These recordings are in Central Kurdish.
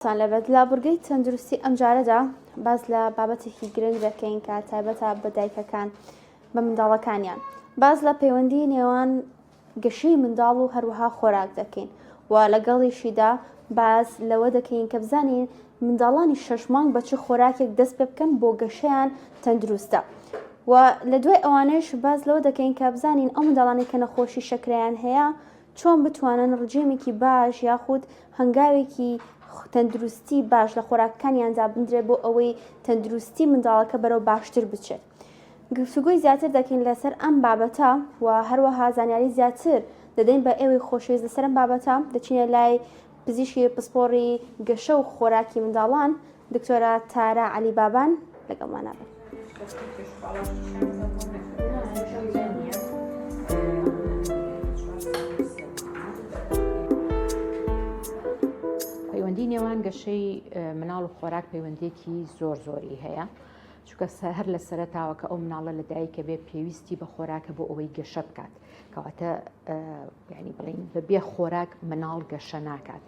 لەبەر لابورگەی تەندروستی ئەم جارەدا باز لە بابەتێکی گرنگ دەکەین کە تایبەتە بە دایکەکان بە منداڵەکانیان باز لە پەیوەندی نێوان گەشەی منداڵ و هەروەها خۆراک دەکەین و لەگەڵیشیدا باز لەوە دەکەین کە بزانین منداڵانی 6 مانگ بە چ خۆراکێک دەست پێ بکەن بۆ گەشەیان تەندروستە و لە دوای ئەوانەش باز لەوە دەکەین کە بزانین ئەو منداڵانی کە نەخۆشی شەکرەیان هەیە چۆن بتوانن ڕجێمێکی باش یاخود هەنگاوێکی تەندروستی باش لە خۆراکەکانیاندا بندرێت بۆ ئەوەی تەندروستی منداڵەکە بەرەو باشتر بچێت. گفتوگۆی زیاتر دەکەین لەسەر ئەم بابەتە و هەروەها زانیاری زیاتر دەدەین بە ئێوەی خۆشەویست لەسەر ئەم بابەتە دەچینە لای پزیشکی پسپۆڕی گەشە و خۆراکی منداڵان دکتۆرە تارا عەلیبابان لەگەڵمانە بن. پەیوەندی نێوان گەشەی مناڵ و خۆراک پەیوەندێکی زۆری هەیە چونکە هەر لە سەرەتاوە کە ئەو مناڵە لە دایکە بێ پێویستی بە خۆراکە بۆ ئەوەی گەشە بکات کەواتە یعنی بڵین بەبێ خۆراک مناڵ گەشە ناکات.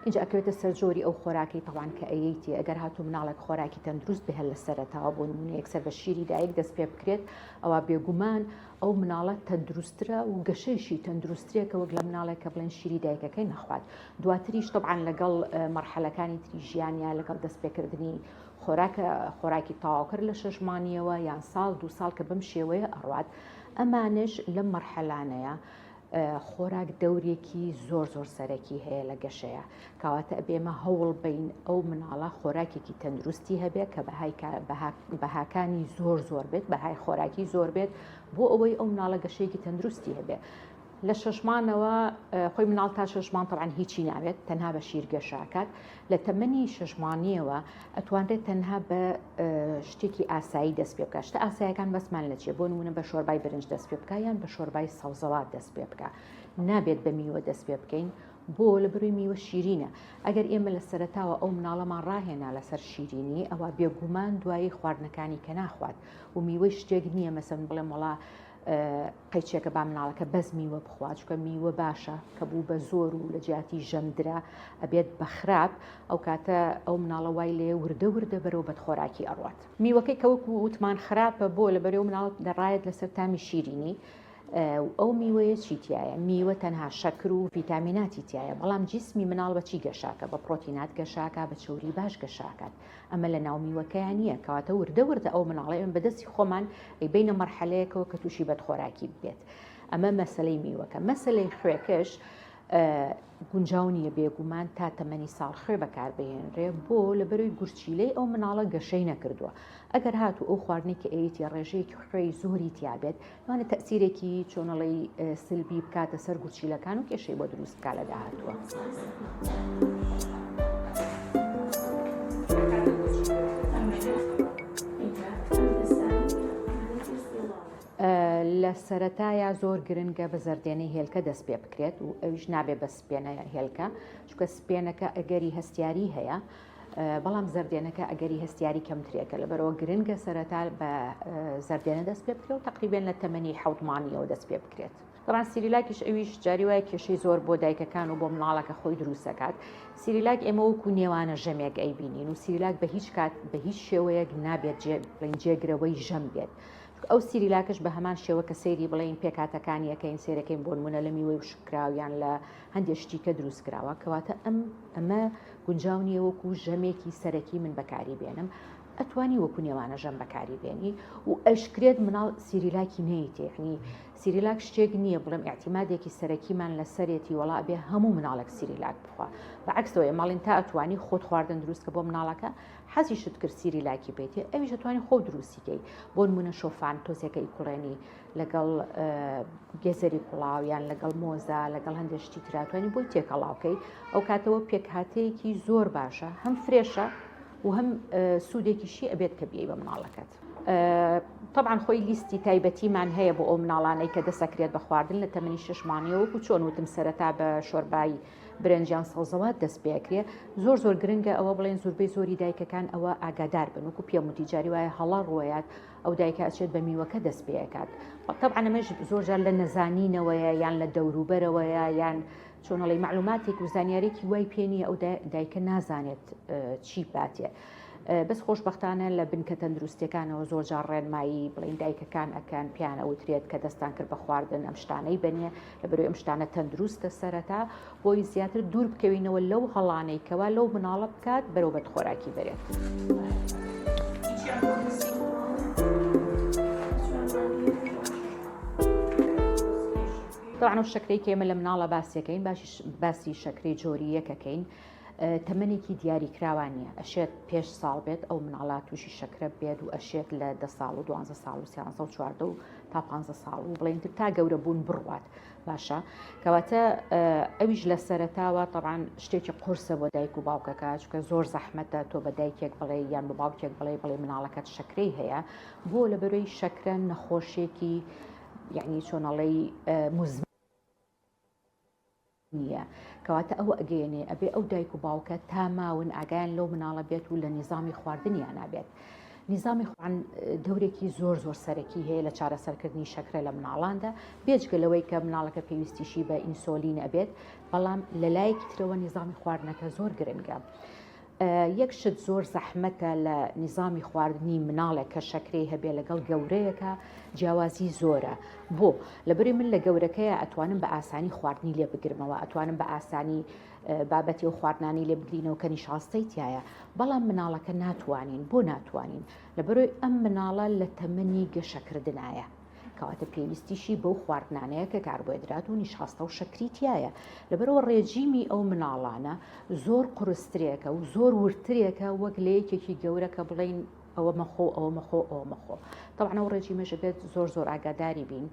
اینجا ئەکەوێتە سەرجۆری ئەو خۆراکی تەوان کە ئەیەیتی ئەگەر هاتوو مناڵێک خۆراکی تەندروست بهێل لە سەرەتاوە بۆ نمونە یەکسەر بە شیری دایک دەست پێ بکرێت ئەوە بێگومان ئەو مناڵە تەندروسترە و گەشەیشی تەندروستریەکە وەک لە مناڵێک کە بڵێن شیری دایکەکەی نەخوات. دواتریش طبعاً لەگەڵ مەرحەلەکانی تری ژیانیا لەگەڵ دەستپێکردنی خۆراکی تەواوکرد لە 6 مانگیەوە یان ساڵ 2 ساڵ کە بەم شێوەیە ئەڕوات ئەمانش لەم مەرحەلانەیە خۆراک دەورێکی زۆر سەرەکی هەیە لە گەشەیە کەواتە ئەبێمە هەوڵ بین ئەو مناڵە خۆراکێکی تەندروستی هەبێت کە بەهاکانی زۆر بێت بەهای خۆراکی زۆر بێت بۆ ئەوەی ئەو مناڵە گەشەیەکی تەندروستی هەبێت. لە 6 مانگەوە خۆی مناڵ تا 6 مانگ طبعاً هیچی ناوێت تەنها بە شیر گەشاکات لە تەمەنی 6 مانگیەوە ئەتوانرێت تەنها بە شتێکی ئاسایی دەست پێ بکات. شتە ئاساییەکان بەسمان لە چیە؟ بۆ نمونە بە شۆربای برنج دەست پێ بکات یان بە شۆربای سەوزەڵات دەست پێ بکات. نابێت بە میوە دەست پێ بکەین بۆ لە بروی میوە شیرینە. ئەگەر ئێمە لە سەرەتاوە ئەو مناڵەمان ڕاهێنا لەسەر شیرینی ئەوە بێگومان دوایی خواردنەکانی کە ناخوات و میوەی شتێک نییە مەسەن بڵێم وڵا قەیچێکە با مناڵەکە بەس میوە بخوات چکە میوە باشە کە بوو بە زۆر و لە جیاتی ژەمدرا ئەبێت بە خراپ ئەو کاتە ئەو مناڵە وای لێ وردە بەرەو بەدخۆراکی ئەڕوات. میوەکەی کە وەکو وتمان خراپە بۆ لە بەرەو مناڵ دەڕایەت لەسەر تامی شیرینی ئەو میوەیە چیتیایە؟ میوە تەنها شەکر و ڤیتامیناتی تایە بەڵام جسمی مناڵ بە چی گەشاکە؟ بە پرۆتینات گەشاکە بە چوری باش گەشاکات. ئەمە لە ناو میوەکەیان نییە کەواتە وردە ئەو مناڵێ بەدەستی خۆمان بینە مەرحەلەیەکەوە کە تووشی بەدخۆراکی بێت. ئەمە مەسەلەی میوەکە. مەسەلەی خوێکەش گونجاو نییە بێگومان تا تەمەنی ساڵ خوێ بەکاربهێنرێ بۆ لە بەروی گورچیلەی ئەو مناڵە گەشەی نەکردووە. ئەگەر هاتوو ئەو خواردنی کە ئەیەتی ڕێژەیەکی خوێی زۆری تیابێت لەوانە تەسیرێکی چۆنەڵی سلبی بکاتە سەر گورچیلەکان و کێشەی بۆ دروست بکات لە داهاتووە. لە سەرەتایە زۆر گرنگە بە زەردێنەی هێلکە دەست پێ بکرێت و ئەویش نابێت بە سپێنە هێلکە چونکە سپێنەکە ئەگەری هەستیاری هەیە بەڵام زەردێنەکە ئەگەری هەستیاری کەمترێکە لەبەرەوە گرنگە سەرەتا بە زەردێنە دەست پێ بکرێت و تقریباً لە تەمەنی 7 مانگیەوە دەست پێ بکرێت. طبعاً سیریلاکیش ئەویش جاری وایە کێشەی زۆر بۆ دایکەکان و بۆ مناڵەکە خۆی دروستەکات. سیریلاک ئێمە وەکو نێوانە ژەمێک ئەیبینین و سیریلاک بە هیچ کات بە هیچ شێوەیەک نابێت جێگرەوەی ژەم بێت. ئەو سیریلاکش بە هەمان شێوە کە سەیری بڵین پێکاتەکانیەکەین سێرەکەین بۆ نمونە لە میوەی وشکراویان لە هەندێک شتیکە دروست کراوە کەواتە ئەمە گونجاو نییە وەکو ژەمێکی سەرەکی من بەکاری بێنم ئەتوانی وەکو نێوانە ژەم بەکاری بێنی و ئەشکرێت مناڵ سیریلاکی نەیتێنی سیریلاک شتێک نییە بڵێم ئاعتیمادێکی سەرەکیمان لە سەرێتی وڵا بێ هەموو مناڵێک سیریلاک بخوا بەعکسەوە ماڵین تا ئەتوانی خۆت خواردن دروستکە بۆ مناڵەکە حەزی شت کرد سیریلاکی بێتێ ئەویش دەتوانانی خۆ دروستیکەی بۆ نمونە شۆفان تۆزێکەی کوڵێنی لەگەڵ گێزەری کوڵاویان لەگەڵ مۆزە لەگەڵ هەندێک شتی تراتوانی بۆی تێکەڵاوکەی ئەو کاتەوە پێکهاتەیەکی زۆر باشە هەم فرێشە و هەم سوودێکیشی ئەبێت کە بیەی بە مناڵەکەت. طبعاً خۆی لیستی تایبەتیمان هەیە بۆ ئەو مناڵانەی کە دەسەکرێت بە خواردن لە تەمەنی 6 مانگیەوە و چۆن وتم سەرەتا بە شۆربای برنجیان سەوزەڵات دەست پێکرێ زۆر گرنگە ئەوە بڵێن زۆربەی زۆری دایکەکان ئەوە ئاگادار بن وەکو پێموتی جاری وایە هەڵا ڕوەیات ئەو دایکە ئەچێت بە میوەکە دەست پێکات. طبعاً ئەمەش زۆر جار لە نەزانینەوەیە یان لە دەوروبەرەوەیە یان چۆنەڵی معلوماتێک و زانیارێکی وای پێنی ئەو دایکە نازانێت چی باتێ. بەس خۆشببختانە لە بنکە تەندروستیەکانەوە زۆر جار ڕێنمایی بڵین دایکەکان ئەکەن پیان ئەوترێت کە دەستان کرد بە خواردن ئەم شتانەی بنێ لە بەروی ئەم شتانە تەندروستە سەرەتا بۆی زیاتر دوور بکەوینەوە لەو هەڵانەی کەوا لەو مناڵە بکات بەرەو بەد خۆراکی بێت. طبعا شەکرەی کێمە لە مناڵە باسیەکەین باسی شەکرەی جۆری یەکەکەین تەمەنێکی دیاریکراوانیە ئەشێت پێش ساڵ بێت ئەو مناڵات تووشی شەکرە بێت و ئەشێت لە 10 ساڵ و 12 ساڵ و 13 و 14 و تا 15 ساڵ و بڵێنتر تا گەورە بوون بڕوات باشە کەواتە ئەویش لە سەرەتاوە طبعا شتێکی قورسە بۆ دایک و باوکەکە چونکە زۆر زەحمەتە تۆ بە دایکێک بڵێ یان بە باوکێک بڵێ مناڵەکەت شەکرەی هەیە بۆ لە بەروی شەکرە نەخۆشیێکی یعنی چۆنەڵی مزمن نیە کەواتە ئەوە ئەگەیەنێ ئەبێ ئەو دایک و باوکە تا ماون ئاگایان لەو مناڵە بێت و لە نیزامی خواردنیان نابێت. نیزامی خوان دەورێکی زۆر سەرەکی هەیە لە چارەسەرکردنی شەکرە لە مناڵاندا بێجگە لەوەی کە مناڵەکە پێویستیشی بە ئینسۆلین ئەبێت بەڵام لە لایەکی ترەوە نیزامی خواردنەکە زۆر گرنگە. یەک شت زۆر زەحمەتە لە نیزامی خواردنی مناڵێک کە شەکرەی هەبێ لەگەڵ گەورەیەکە جیاوازی زۆرە بۆ لەبەروی من لە گەورەکەیە ئەتوانم بە ئاسانی خواردنی لێ بگرمەوە ئەتوانم بە ئاسانی بابەتی و خواردنانی لێ بگرینەوە کە نیشاستەی تایە بەڵام مناڵەکە ناتوانین بۆ ناتوانین لەبەروی ئەم مناڵە لە تەمەنی گەشەکردنایە کەواتە پێویستیشی بەو خواردنانەیە کە کاربۆیدرات و نیشاستە و شەکری تایە لەبەرەوە ڕێژیمی ئەو مناڵانە زۆر قورسترێکە و زۆر ورترێکە وەک لە یەکێکی گەورە کە بڵین ئەوە مەخۆ ئەوە مەخۆ ئەوە مەخۆ طبعا ئەو ڕێژیمەژە بێت زۆر ئاگاداری بین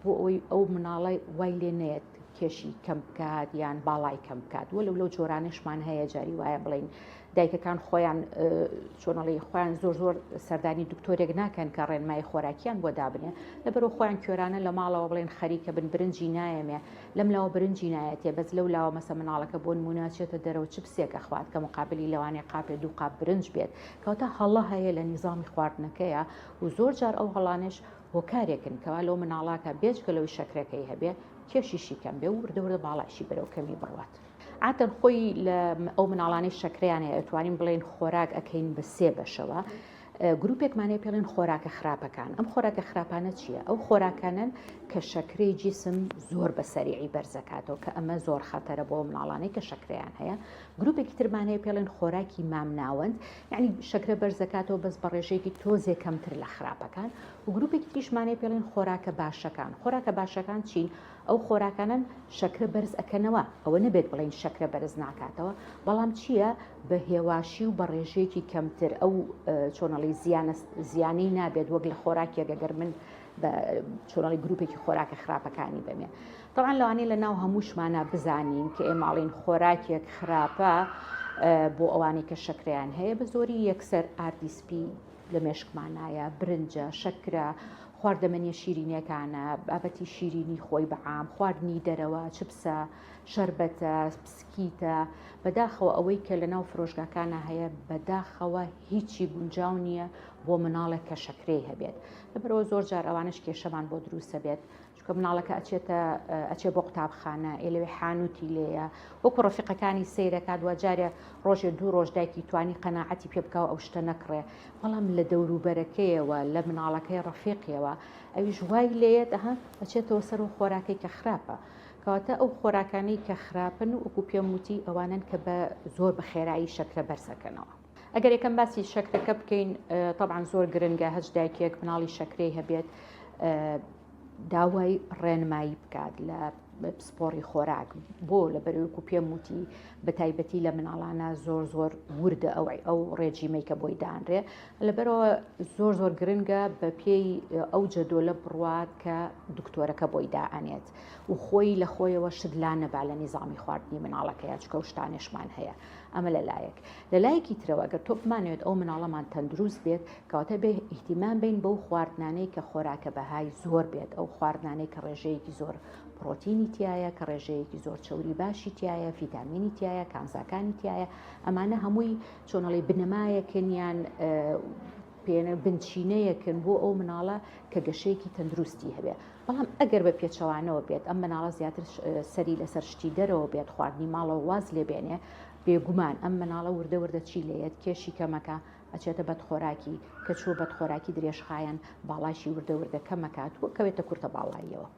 بۆ ئەوی ئەو مناڵی وای لێ نێت کێشی کەم بکات یان باڵای کەم بکات وەلو لەو جۆرانشمان هەیە جاری وایە بڵین دایکەکان خۆیان چۆنەڵی خۆیان زۆر سەردانی دکتۆرێک ناکەن کە ڕێنمای خۆراکیان بۆ دابنێ لەبەرەوە خۆیان کێرانە لە ماڵەوە بڵێن خەریکە بن برنجی نایەمێ لەم لاوە برنجی نایەتێ بەس لەو لاوە مەسە مناڵەکە بۆ نمونەچێتە دەرەوە چپسێکە خوات کە مقابلی لەوانێ قاپێ دوو قاپ برنج بێت کەواتە هەڵە هەیە لە نیزامی خواردنەکەیە و زۆر جار ئەو هەڵانش هۆکارێکن کەوا لەو مناڵاکە بێجگە لەوەی شەکرەکەی هەبێ کێشیشی کەم بێ و وردەوردە باڵاشی بەرەو کەمی بڕوات. عادەن خۆی لە ئەو مناڵانەی شەکرەیان هەیە ئەتوانین بڵێن خۆراک ئەکەین بە 3 بەشەوە گروپێکمانەیە پێڵێن خۆراکە خراپەکان ئەم خۆراکە خراپانە چییە؟ ئەو خۆراکانن کە شەکرەی جیسم زۆر بەسەریعی بەرزەکاتەوە کە ئەمە زۆر خەتەرە بۆ مناڵانەی کە شەکرەیان هەیە گروپێکی ترمانەیە پێڵێن خۆراکی مامناوەند یعنی شەکرە بەرزەکاتەوە بەس بە ڕێژەیەکی تۆزێک کەمتر لە خراپەکان و گروپێکی تریشمانەیە پێڵێن خۆراکە باشەکان خۆراکە باشەکان چین؟ ئەو خۆراکانن شەکرە بەرز ئەکەنەوە ئەوە نەبێت بڵین شەکرە بەرز ناکاتەوە بەڵام چییە بە هێواشی و بە ڕێژەیەکی کەمتر ئەو چۆنەڵی زیانەی نابێت وەک لە خۆراکێک ئەگەر من بە چۆنەڵی گروپێکی خۆراکە خراپەکانی بمێ طبعا لەوانەیە لە ناو هەمووشمانە بزانین کە ئێماڵین خۆراکێک خراپە بۆ ئەوانەی کە شەکرەیان هەیە بە زۆری یەکسەر ئاردیسپی لە مێشکمانایە برنجە شەکرە خواردەمەنیە شیرینیەکانە بابەتی شیرینی خۆی بەعام خواردنی دەرەوە چپسە شەربەتە پسکیتە بەداخەوە ئەوەی کە لە ناو فرۆشگاکانە هەیە بەداخەوە هیچی گونجاو نییە بۆ مناڵێک کە شەکرەی هەبێت لەبەرەوە زۆر جار ئەوانش کێشەمان بۆ دروستە بێت چونکە مناڵەکە ئەچێ بۆ قوتابخانە لەوێ حانوتی لێیە وەکو ڕەفیقەکانی سەیرەکە دووە جارێ ڕۆژێ 2 ڕۆژ دایکی توانی قەناعەتی پێ بکاو ئەو شتە نەکڕێ بەڵام لە دەوروبەرەکەیەوە لە مناڵەکەی ڕەفیقیەوە ئەویش وای لێیت ئەچێتەوە سەر و خۆراکەی کە خراپە کەواتە ئەو خۆراکانەی کە خراپن و وەکو پێم وتی ئەوانن کە بە زۆر بە خێرایی شەکرە بەرزەکەنەوە ئەگەر یەکەم باسی شەکرەکە بکەین طبعا زۆر گرنگە هەچ دایکێک مناڵی شەکرەی هەبێت داوای ڕێنمایی بکات لە پسپۆڕی خۆراک بۆ لە بەرەوەکو پێم وتی بە تایبەتی لە مناڵانە زۆر وردە ئەو ڕێجیمەی کە بۆی دانرێ لەبەرەوە زۆر گرنگە بە پێی ئەو جەدۆلە بڕوات کە دکتۆرەکە بۆی دائەنێت و خۆی لە خۆیەوە شت لا نەبا لە نیزامی خواردنی مناڵەکەیە چکە و شتانشمان هەیە ئەمە لەلایەک لەلایەکی ترەوە گەر تۆ بمانوێت ئەو مناڵەمان تەندروست بێت کەواتە بێ ئیحتیمام بین بەو خواردنانەی کە خۆراکە بەهای زۆر بێت ئەو خواردنانەی کە ڕێژەیەکی زۆر پرۆتینی تایە کە ڕێژەیەکی زۆر چەوری باشی تایە ڤیتامینی تایە کانزاکانی تایە ئەمانە هەمووی چۆنەڵی بنەمایەکەنیان پێێنە بنچینەیەکن بۆ ئەو مناڵە کە گەشەیەکی تەندروستی هەبێ. بەڵام ئەگەر بە پێچەوانەوە بێت ئەم مناڵە زیاتر سەری لەسەر شتی دەرەوە بێت خواردنی ماڵەوە واز لێ بێنێ بێگومان ئەم مناڵە وردە وردە چی لێت کێشی کەمەکە ئەچێتە بەدخۆراکی کە چوە بەدخۆراکی درێژخایەن باڵاشی وردە وردە کەمەکات وەکەوێتە کورتە باڵاییەوە.